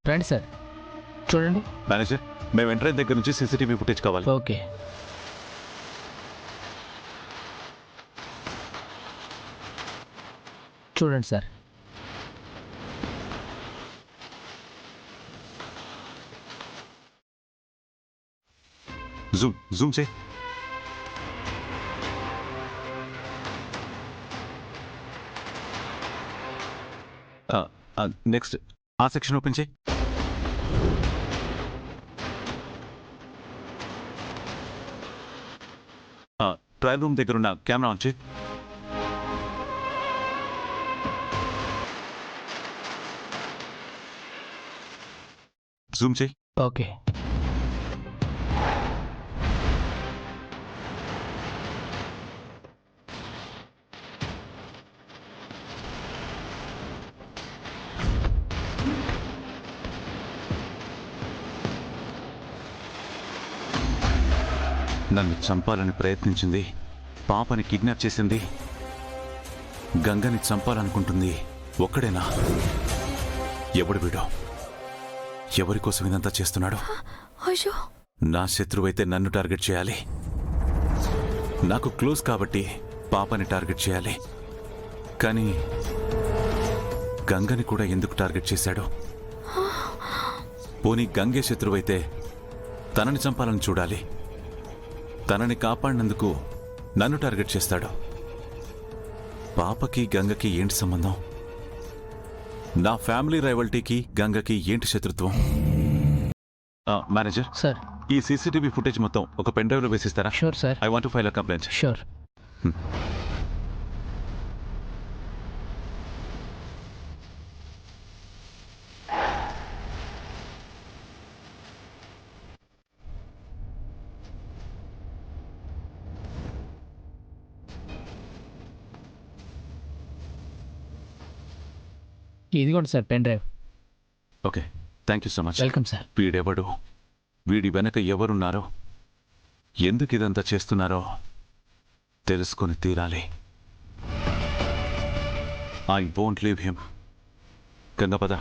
రండి సార్, చూడండి. మేనేజర్, మేము ఎంటర్ అయిన దగ్గర నుంచి సీసీటీవీ ఫుటేజ్ కావాలి. ఓకే. చూడండి సార్. జూమ్ జూమ్ చేయి. నెక్స్ట్ ఆ సెక్షన్ ఓపెన్ చేయి. ట్రయల్ రూమ్ దగ్గర ఉన్న కెమెరా ఆన్ చేయి. జూమ్ చేయి. ఓకే. నన్ను చంపాలని ప్రయత్నించింది, పాపని కిడ్నాప్ చేసింది, గంగని చంపాలనుకుంటుంది ఒక్కడేనా? ఎవడు వీడు? ఎవరి కోసం ఇదంతా చేస్తున్నాడు? అయ్యో, నా శత్రువైతే నన్ను టార్గెట్ చేయాలి. నాకు క్లోజ్ కాబట్టి పాపని టార్గెట్ చేయాలి. కానీ గంగని కూడా ఎందుకు టార్గెట్ చేశాడు? పోనీ గంగే శత్రువైతే తనని చంపాలని చూడాలి. తనని కాపాడినందుకు నన్ను టార్గెట్ చేస్తాడు. పాపకి గంగకి ఏంటి సంబంధం? నా ఫ్యామిలీ రైవల్టీకి గంగకి ఏంటి శత్రుత్వం? Manager sir. ఈ సీసీటీవీ ఫుటేజ్ మొత్తం ఒక పెన్ డ్రైవ్లో వేసిస్తారా? Sure sir. I want to file a complaint. Sure. ఇదిగోండి sir pen drive. Okay, thank you so much. Welcome sir. వీడెవడు? వీడి వెనక ఎవరున్నారో, ఎందుకు ఇదంతా చేస్తున్నారో తెలుసుకొని తీరాలి. I won't leave him. గంగపద.